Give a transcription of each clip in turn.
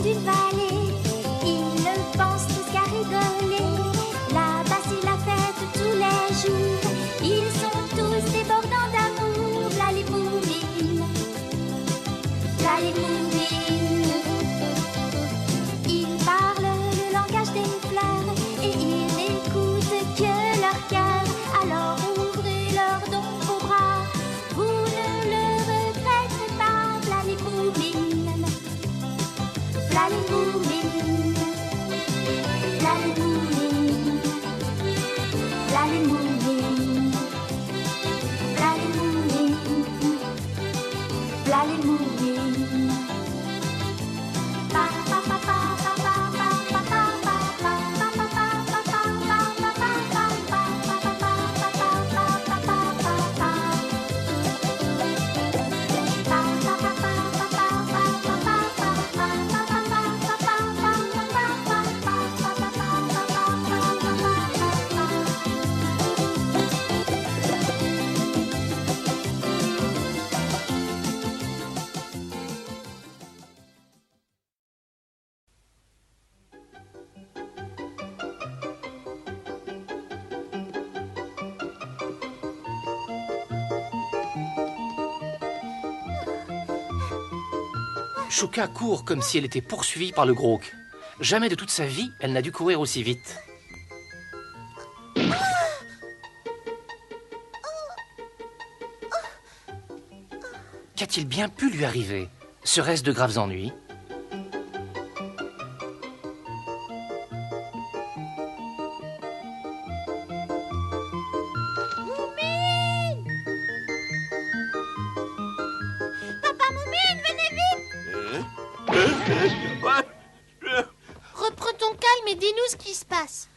d'une vallée. Ils ne pensent tous qu'à rigoler. Là-bas c'est la fête tous les jours. Ils sont tous débordants d'amour. V'là les bourrines, v'là les bourrines. Ils parlent le langage des fleurs et ils n'écoutent que leur cœur. Alors ouvrez leurs dons vos bras, vous ne le regretterez pas. V'là les bourrines, v'là les bourrines, v'là les bourrines, v'là les bourrines, v'là les bourrines, v'là les bourrines. Chouka court comme si elle était poursuivie par le Groc. Jamais de toute sa vie, elle n'a dû courir aussi vite. Qu'a-t-il bien pu lui arriver? Serait-ce de graves ennuis? Reprends ton calme et dis-nous ce qui se passe.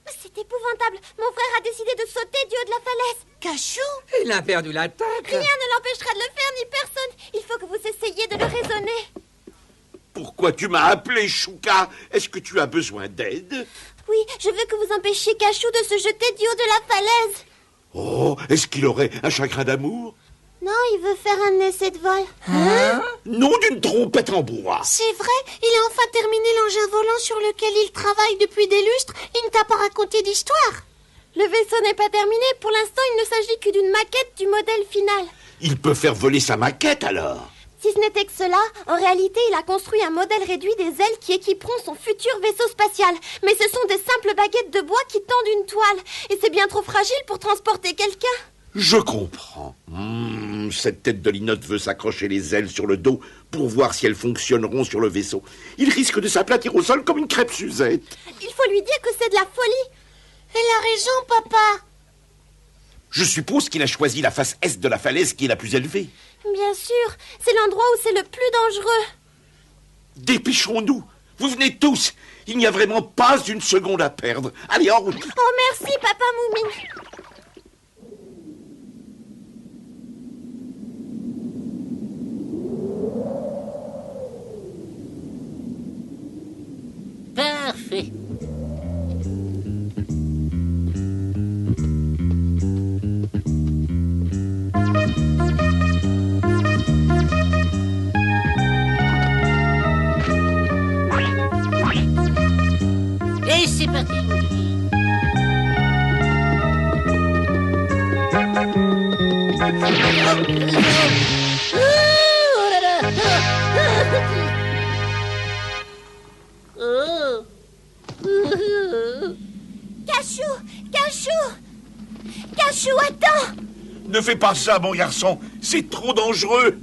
C'est épouvantable. Mon frère a décidé de sauter du haut de la falaise. Cachou? Il a perdu la tête. Rien ne l'empêchera de le faire, ni personne. Il faut que vous essayiez de le raisonner. Pourquoi tu m'as appelé, Chouka? Est-ce que tu as besoin d'aide? Oui, je veux que vous empêchiez Cachou de se jeter du haut de la falaise. Oh, est-ce qu'il aurait un chagrin d'amour? Non, il veut faire un essai de vol. Non, d'une trompette en bois. C'est vrai, il a enfin terminé l'engin volant sur lequel il travaille depuis des lustres. Il ne t'a pas raconté d'histoire. Le vaisseau n'est pas terminé. Pour l'instant, il ne s'agit que d'une maquette du modèle final. Il peut faire voler sa maquette, alors? Si ce n'était que cela, en réalité, il a construit un modèle réduit des ailes qui équiperont son futur vaisseau spatial. Mais ce sont des simples baguettes de bois qui tendent une toile. Et c'est bien trop fragile pour transporter quelqu'un. Je comprends. Cette tête de linotte veut s'accrocher les ailes sur le dos pour voir si elles fonctionneront sur le vaisseau. Il risque de s'aplatir au sol comme une crêpe Suzette. Il faut lui dire que c'est de la folie. Elle a raison, papa. Je suppose qu'il a choisi la face est de la falaise qui est la plus élevée. Bien sûr, c'est l'endroit où c'est le plus dangereux. Dépêchons-nous. Vous venez tous. Il n'y a vraiment pas une seconde à perdre. Allez, en route. Oh, merci, papa Moumine. Parfait. Et c'est parti. Oh là là. Oh. Cachou, Cachou, Cachou, attends. Ne fais pas ça, mon garçon. C'est trop dangereux.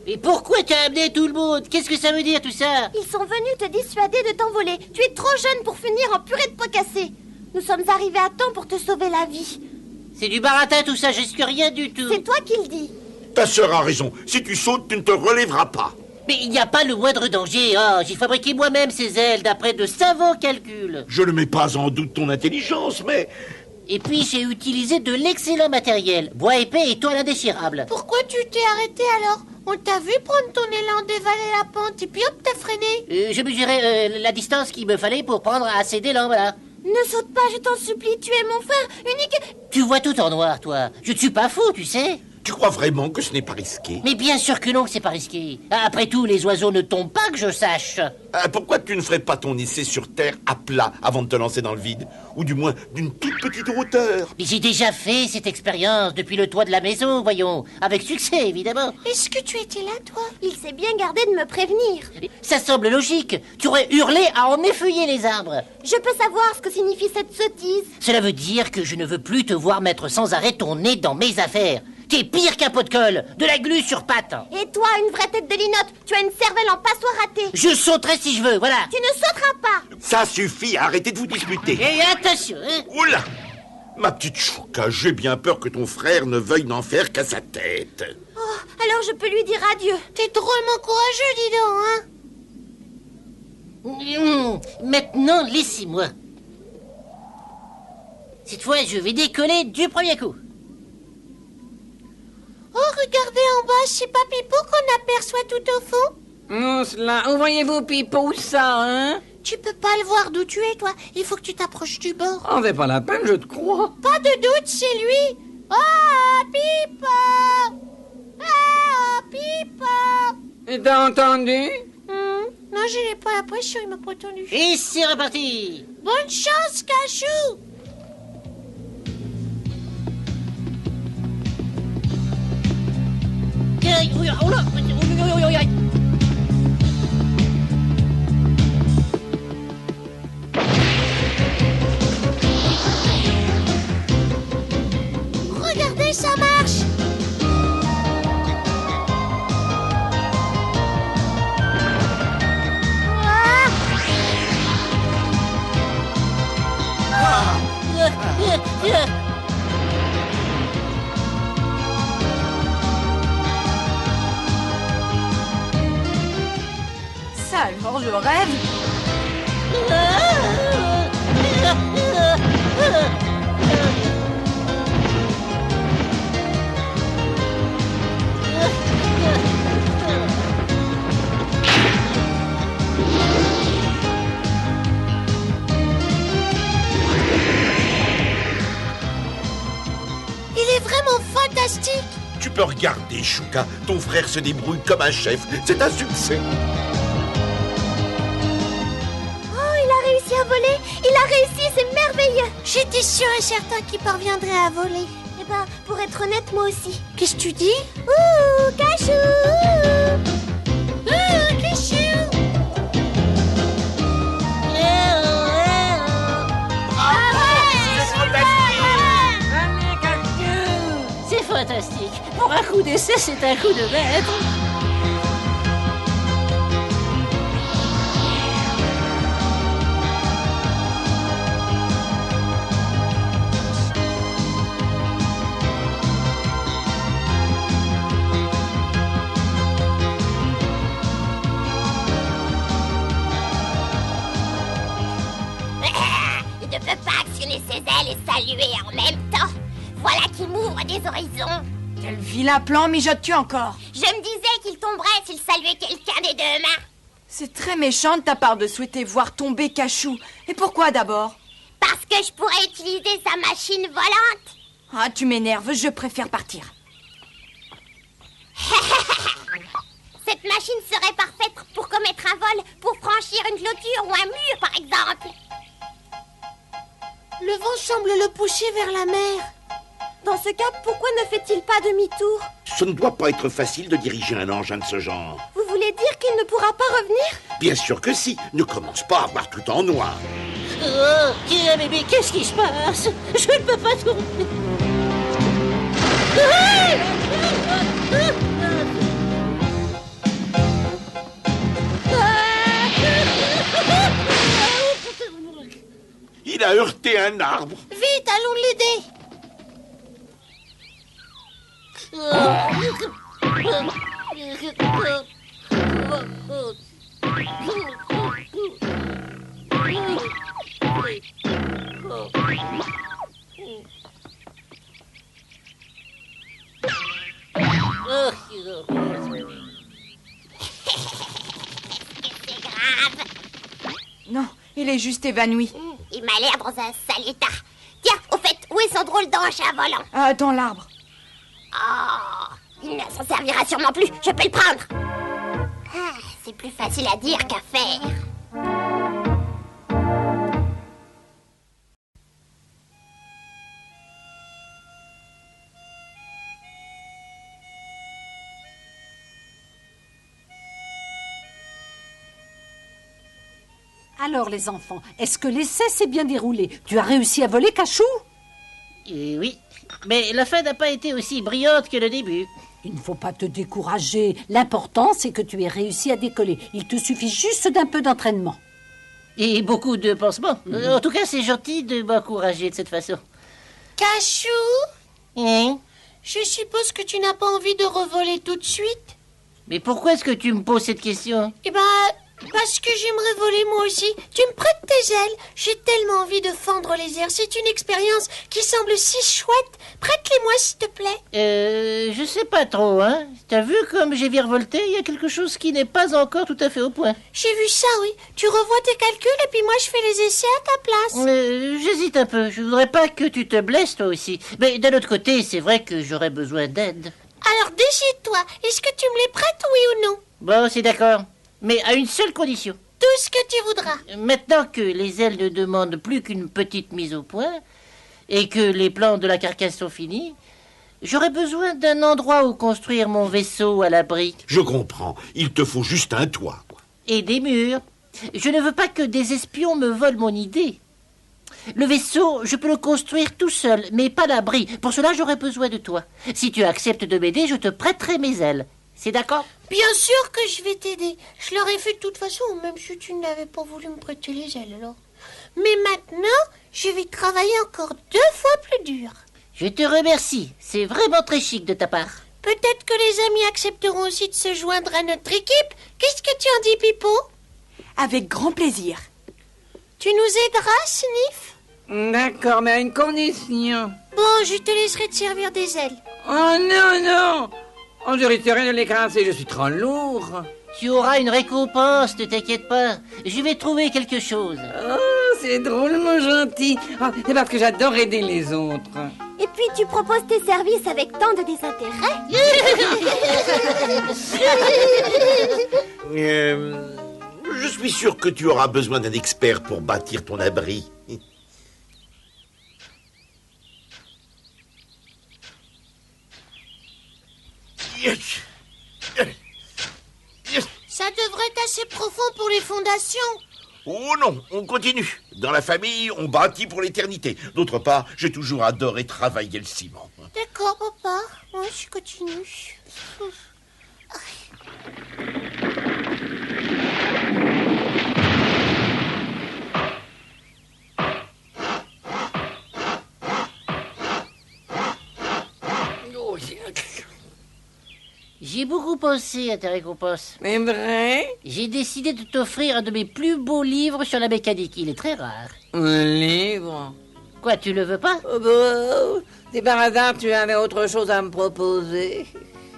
Et pourquoi t'as amené tout le monde? Qu'est-ce que ça veut dire tout ça? Ils sont venus te dissuader de t'envoler. Tu es trop jeune pour finir en purée de pois cassés. Nous sommes arrivés à temps pour te sauver la vie. C'est du baratin tout ça, je risque rien du tout. C'est toi qui le dis. Ta sœur a raison. Si tu sautes, tu ne te relèveras pas. Mais il n'y a pas le moindre danger. Oh, j'ai fabriqué moi-même ces ailes d'après de savants calculs. Je ne mets pas en doute ton intelligence, mais... Et puis j'ai utilisé de l'excellent matériel. Bois épais et toile indéchirable. Pourquoi tu t'es arrêté alors? On t'a vu prendre ton élan, dévaler la pente et puis hop, t'as freiné. Je mesurais la distance qu'il me fallait pour prendre assez d'élan, voilà. Ne saute pas, je t'en supplie. Tu es mon frère unique. Tu vois tout en noir, toi. Je ne suis pas fou, tu sais. Tu crois vraiment que ce n'est pas risqué? Mais bien sûr que non, c'est pas risqué. Après tout, les oiseaux ne tombent pas que je sache. Pourquoi tu ne ferais pas ton essai sur Terre à plat avant de te lancer dans le vide? Ou du moins d'une toute petite hauteur? Mais j'ai déjà fait cette expérience depuis le toit de la maison, voyons. Avec succès, évidemment. Est-ce que tu étais là, toi? Il s'est bien gardé de me prévenir. Ça semble logique. Tu aurais hurlé à en effeuiller les arbres. Je peux savoir ce que signifie cette sottise. Cela veut dire que je ne veux plus te voir mettre sans arrêt ton nez dans mes affaires. T'es pire qu'un pot de colle, de la glu sur pattes. Et toi, une vraie tête de linotte, tu as une cervelle en passoire ratée. Je sauterai si je veux, voilà. Tu ne sauteras pas. Ça suffit, arrêtez de vous disputer. Et attention, hein. Oula! Ma petite Chouka, j'ai bien peur que ton frère ne veuille n'en faire qu'à sa tête. Oh, alors je peux lui dire adieu. T'es drôlement courageux, dis donc, hein? Maintenant, laissez-moi. Cette fois, je vais décoller du premier coup. Oh, regardez en bas, c'est pas Pipo qu'on aperçoit tout au fond? Oh, cela, où voyez-vous Pipo, ça, hein? Tu peux pas le voir d'où tu es, toi. Il faut que tu t'approches du bord. Oh, c'est pas la peine, je te crois. Pas de doute, c'est lui. Oh, Pipo! Oh, Pipo! Et t'as entendu? Non, je n'ai pas l'impression, il m'a pas entendu. Et c'est reparti. Bonne chance, Cachou! Aïe, oui, oh là, oui, oui, oui, oui, oui, oui. Regardez, ça marche! Ça alors, je rêve. Il est vraiment fantastique! Tu peux regarder, Chouka, ton frère se débrouille comme un chef. C'est un succès. Oh, il a réussi à voler. Il a réussi, c'est merveilleux. J'étais sûr et certain qu'il parviendrait à voler. Eh ben, pour être honnête, moi aussi. Qu'est-ce que tu dis? Ouh, Cachou! Cachou! Allez, Cachou! C'est fantastique. Pour un coup d'essai, c'est un coup de maître. Il ne peut pas actionner ses ailes et saluer en même temps. Voilà qui m'ouvre des horizons. Quel vilain plan mijotes-tu encore? Je me disais qu'il tomberait s'il saluait quelqu'un des deux mains. C'est très méchant de ta part de souhaiter voir tomber Cachou. Et pourquoi d'abord? Parce que je pourrais utiliser sa machine volante. Ah, tu m'énerves, je préfère partir. Cette machine serait parfaite pour commettre un vol, pour franchir une clôture ou un mur, par exemple. Le vent semble le pousser vers la mer. Dans ce cas, pourquoi ne fait-il pas demi-tour? Ce ne doit pas être facile de diriger un engin de ce genre. Vous voulez dire qu'il ne pourra pas revenir? Bien sûr que si. Ne commence pas à voir tout en noir. Oh, tiens, bébé, qu'est-ce qui se passe? Je ne peux pas tourner. Il a heurté un arbre. Vite, allons l'aider. C'est grave. Non, il est juste évanoui. Il m'a l'air dans un sale état. Tiens, au fait, où est son drôle d'engin volant? Ah, dans l'arbre. Oh, Il ne s'en servira sûrement plus, je peux le prendre. Ah, c'est plus facile à dire qu'à faire. Alors les enfants, est-ce que l'essai s'est bien déroulé? Tu as réussi à voler Cachou? Oui, mais la fin n'a pas été aussi brillante que le début. Il ne faut pas te décourager. L'important, c'est que tu aies réussi à décoller. Il te suffit juste d'un peu d'entraînement. Et beaucoup de pansements. En tout cas, c'est gentil de m'encourager de cette façon. Cachou, Hein? je suppose que tu n'as pas envie de revoler tout de suite? Mais pourquoi est-ce que tu me poses cette question? Eh ben, parce que j'aimerais voler moi aussi. Tu me prêtes tes ailes? J'ai tellement envie de fendre les airs. C'est une expérience qui semble si chouette. Prête-les-moi, s'il te plaît. Je sais pas trop, hein. T'as vu comme j'ai virevolté? Il y a quelque chose qui n'est pas encore tout à fait au point. J'ai vu ça, oui. Tu revois tes calculs et puis moi je fais les essais à ta place. J'hésite un peu. Je voudrais pas que tu te blesses toi aussi. Mais d'un autre côté, c'est vrai que j'aurais besoin d'aide. Alors décide-toi. Est-ce que tu me les prêtes, oui ou non? Bon, c'est d'accord. Mais à une seule condition. Tout ce que tu voudras. Maintenant que les ailes ne demandent plus qu'une petite mise au point et que les plans de la carcasse sont finis, j'aurais besoin d'un endroit où construire mon vaisseau à l'abri. Je comprends. Il te faut juste un toit, quoi. Et des murs. Je ne veux pas que des espions me volent mon idée. Le vaisseau, je peux le construire tout seul, mais pas l'abri. Pour cela, j'aurais besoin de toi. Si tu acceptes de m'aider, je te prêterai mes ailes. C'est d'accord? Bien sûr que je vais t'aider. Je l'aurais fait de toute façon, même si tu n'avais pas voulu me prêter les ailes, alors. Mais maintenant, je vais travailler encore 2 fois plus dur. Je te remercie. C'est vraiment très chic de ta part. Peut-être que les amis accepteront aussi de se joindre à notre équipe. Qu'est-ce que tu en dis, Pipo? Avec grand plaisir. Tu nous aideras, Sniff? D'accord, mais à une condition. Bon, je te laisserai te servir des ailes. Oh non, non. Oh, je risquerais de l'écraser, je suis trop lourd. Tu auras une récompense, ne t'inquiète pas. Je vais trouver quelque chose. Oh, c'est drôlement gentil. Oh, c'est parce que j'adore aider les autres. Et puis tu proposes tes services avec tant de désintérêt. Je suis sûr que tu auras besoin d'un expert pour bâtir ton abri. Ça devrait être assez profond pour les fondations. Oh non, on continue. Dans la famille, on bâtit pour l'éternité. D'autre part, j'ai toujours adoré travailler le ciment. D'accord, papa. Moi, je continue. J'ai beaucoup pensé à ta récompense. C'est vrai? J'ai décidé de t'offrir un de mes plus beaux livres sur la mécanique. Il est très rare. Un livre? Quoi, tu le veux pas? Oh, bah, si par hasard tu avais autre chose à me proposer.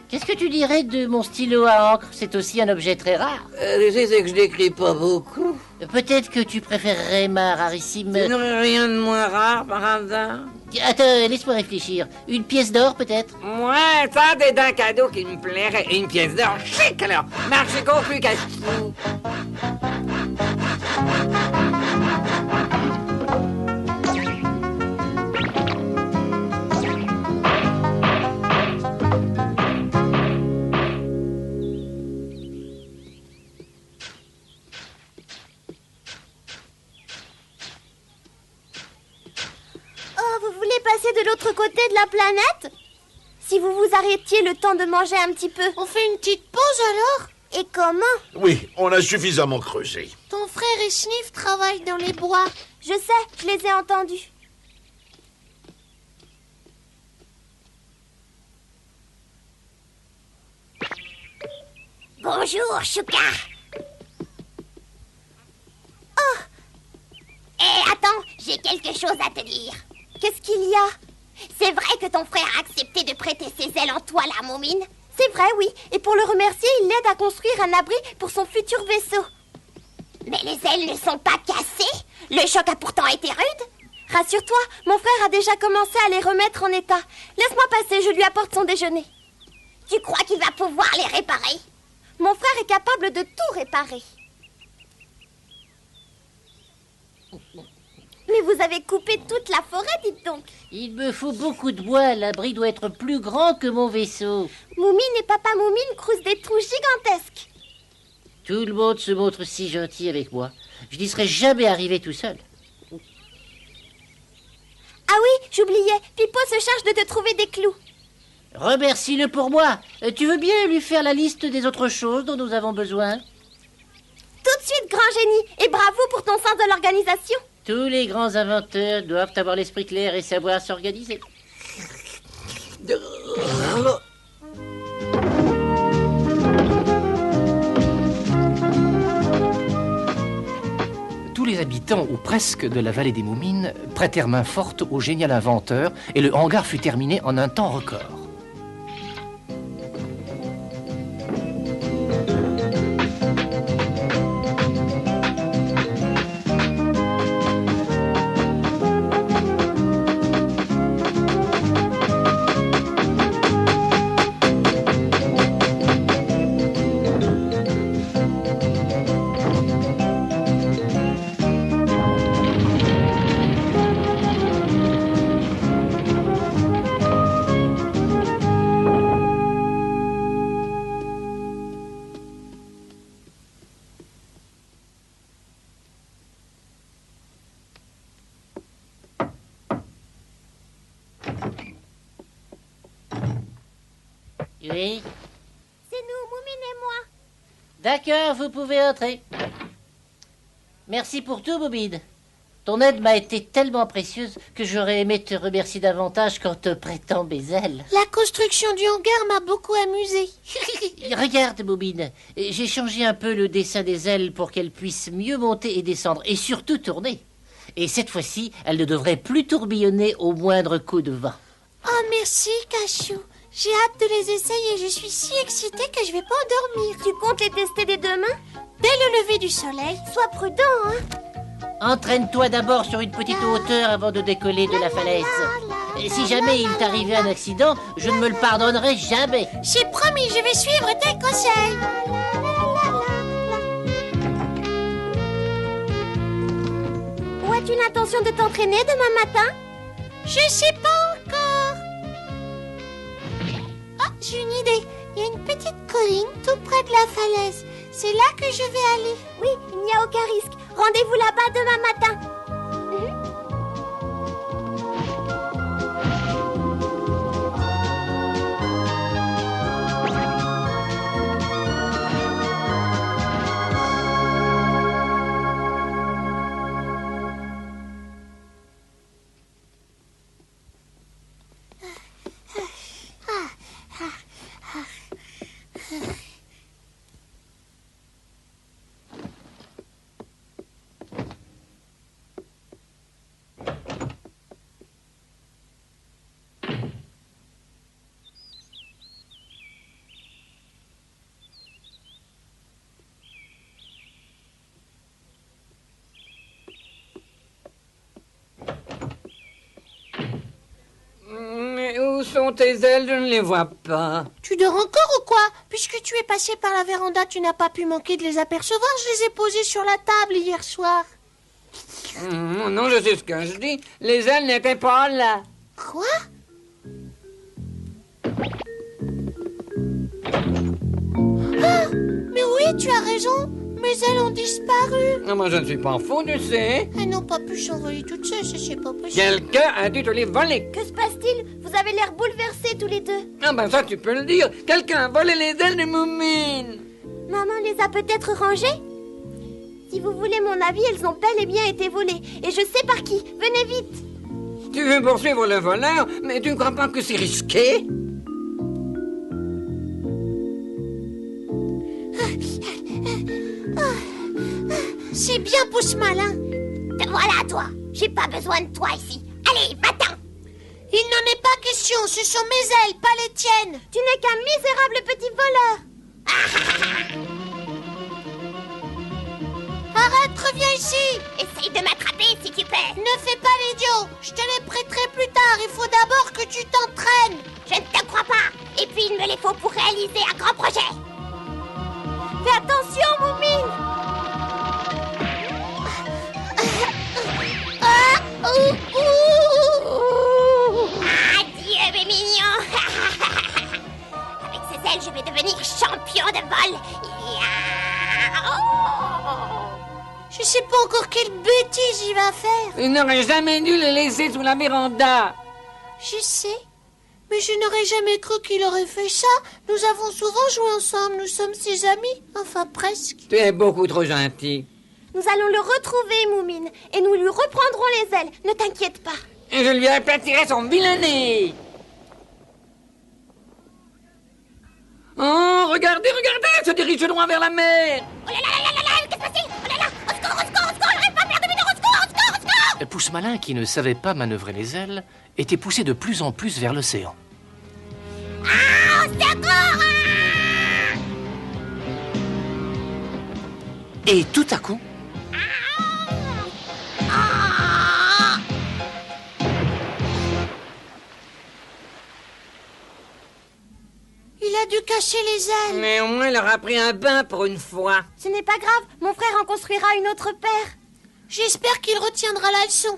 Qu'est-ce que tu dirais de mon stylo à encre? C'est aussi un objet très rare. Tu sais, c'est que je n'écris pas beaucoup. Peut-être que tu préférerais ma rarissime... Tu n'aurais rien de moins rare par hasard? Attends, laisse-moi réfléchir. Une pièce d'or, peut-être? Ouais, ça, c'est un cadeau qui me plairait. Et une pièce d'or chic, alors. Marche qu'au plus casse-tout. Oh, vous voulez passer de l'autre côté de la planète? Si vous vous arrêtiez le temps de manger un petit peu. On fait une petite pause alors? Et comment? Oui, on a suffisamment creusé. Ton frère et Sniff travaillent dans les bois. Je sais, je les ai entendus. Bonjour, Chouka. Oh! Attends, j'ai quelque chose à te dire. Qu'est-ce qu'il y a? C'est vrai que ton frère a accepté de prêter ses ailes en toile à Momine? C'est vrai, oui. Et pour le remercier, il l'aide à construire un abri pour son futur vaisseau. Mais les ailes ne sont pas cassées. Le choc a pourtant été rude. Rassure-toi, mon frère a déjà commencé à les remettre en état. Laisse-moi passer, je lui apporte son déjeuner. Tu crois qu'il va pouvoir les réparer? Mon frère est capable de tout réparer. Mais vous avez coupé toute la forêt, dites donc. Il me faut beaucoup de bois. L'abri doit être plus grand que mon vaisseau. Moumine et Papa Moumine creusent des trous gigantesques. Tout le monde se montre si gentil avec moi. Je n'y serais jamais arrivé tout seul. Ah oui, j'oubliais. Pipo se charge de te trouver des clous. Remercie-le pour moi. Tu veux bien lui faire la liste des autres choses dont nous avons besoin? Tout de suite, grand génie. Et bravo pour ton sens de l'organisation. Tous les grands inventeurs doivent avoir l'esprit clair et savoir s'organiser. Tous les habitants, ou presque, de la vallée des Moumines prêtèrent main forte au génial inventeur et le hangar fut terminé en un temps record. Oui? C'est nous, Moumine et moi. D'accord, vous pouvez entrer. Merci pour tout, Bobide. Ton aide m'a été tellement précieuse que j'aurais aimé te remercier davantage qu'en te prêtant mes ailes. La construction du hangar m'a beaucoup amusée. Regarde, Bobine, j'ai changé un peu le dessin des ailes pour qu'elles puissent mieux monter et descendre, et surtout tourner. Et cette fois-ci, elles ne devraient plus tourbillonner au moindre coup de vent. Oh, merci, Cachou. J'ai hâte de les essayer. Je suis si excitée que je vais pas endormir. Tu comptes les tester dès demain? Dès le lever du soleil. Sois prudent, hein. Entraîne-toi d'abord sur une petite hauteur avant de décoller de la falaise. Et si jamais il t'arrivait un accident, je ne me le pardonnerai jamais. J'ai promis, je vais suivre tes conseils. Ou as-tu l'intention de t'entraîner demain matin? Je sais pas encore. Ah, j'ai une idée. Il y a une petite colline tout près de la falaise. C'est là que je vais aller. Oui, il n'y a aucun risque. Rendez-vous là-bas demain matin. Où sont tes ailes? Je ne les vois pas. Tu dors encore ou quoi? Puisque tu es passé par la véranda, tu n'as pas pu manquer de les apercevoir. Je les ai posées sur la table hier soir. Non, je sais ce que je dis. Les ailes n'étaient pas là. Quoi? Ah, mais oui, tu as raison. Mes ailes ont disparu. Non, moi, je ne suis pas fou, tu sais. Elles n'ont pas pu s'envoler toutes seules, ça c'est pas possible. Quelqu'un a dû te les voler. Que se passe-t-il? Vous avez l'air bouleversés tous les deux. Ah ben ça, tu peux le dire. Quelqu'un a volé les ailes de Moumine. Maman les a peut-être rangées? Si vous voulez mon avis, elles ont bel et bien été volées. Et je sais par qui. Venez vite. Tu veux poursuivre le voleur, mais tu ne crois pas que c'est risqué? C'est bien, pouce malin. Te voilà, toi. J'ai pas besoin de toi ici. Allez, va-t'en. Il n'en est pas question, ce sont mes ailes, pas les tiennes. Tu n'es qu'un misérable petit voleur. Arrête, reviens ici. Essaye de m'attraper si tu peux. Ne fais pas l'idiot. Je te les prêterai plus tard. Il faut d'abord que tu t'entraînes. Je ne te crois pas. Et puis, il me les faut pour réaliser un grand projet. Fais attention, Moumine. Adieu, mes mignons. Avec ces ailes, je vais devenir champion de vol. Je sais pas encore quelle bêtise il va faire. Il n'aurait jamais dû le laisser sous la véranda. Je sais. Mais je n'aurais jamais cru qu'il aurait fait ça. Nous avons souvent joué ensemble. Nous sommes ses amis. Enfin, presque. Tu es beaucoup trop gentil. Nous allons le retrouver, Moumine. Et nous lui reprendrons les ailes. Ne t'inquiète pas. Et je lui aplatirai son vilain nez. Oh, regardez, se dirige loin vers la mer. Oh là là là là là, qu'est-ce que c'est? Oh là là, au secours, au secours, au secours, j'arrive pas à perdre de au secours, au secours, au secours. Pousse-Malin, qui ne savait pas manœuvrer les ailes, était poussé de plus en plus vers l'océan. Ah, au secours! Et tout à coup, Il a dû cacher les ailes. Mais au moins, il aura pris un bain pour une fois. Ce n'est pas grave, mon frère en construira une autre paire. J'espère qu'il retiendra la leçon.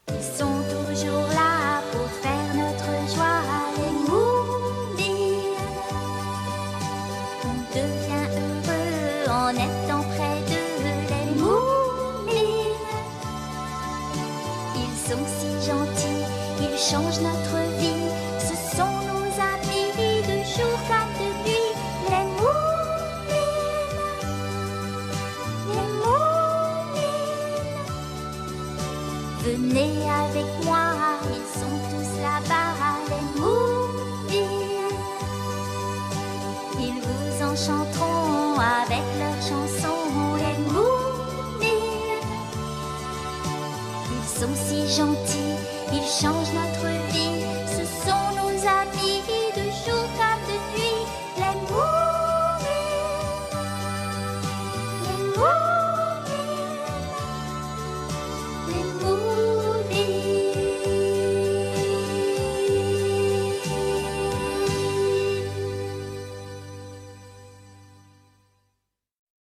Ils sont toujours là pour faire notre joie, les moulins. On devient heureux en étant près d'eux, les moulins. Ils sont si gentils, ils changent notre vie. Ce sont nos amis de jour comme de nuit, les moulins. Les moulins. Venez avec moi, ils sont tous là-bas, les moulins. Ils vous enchanteront avec leurs chansons, les moulins. Ils sont si gentils, ils changent notre vie, ce sont nos amis,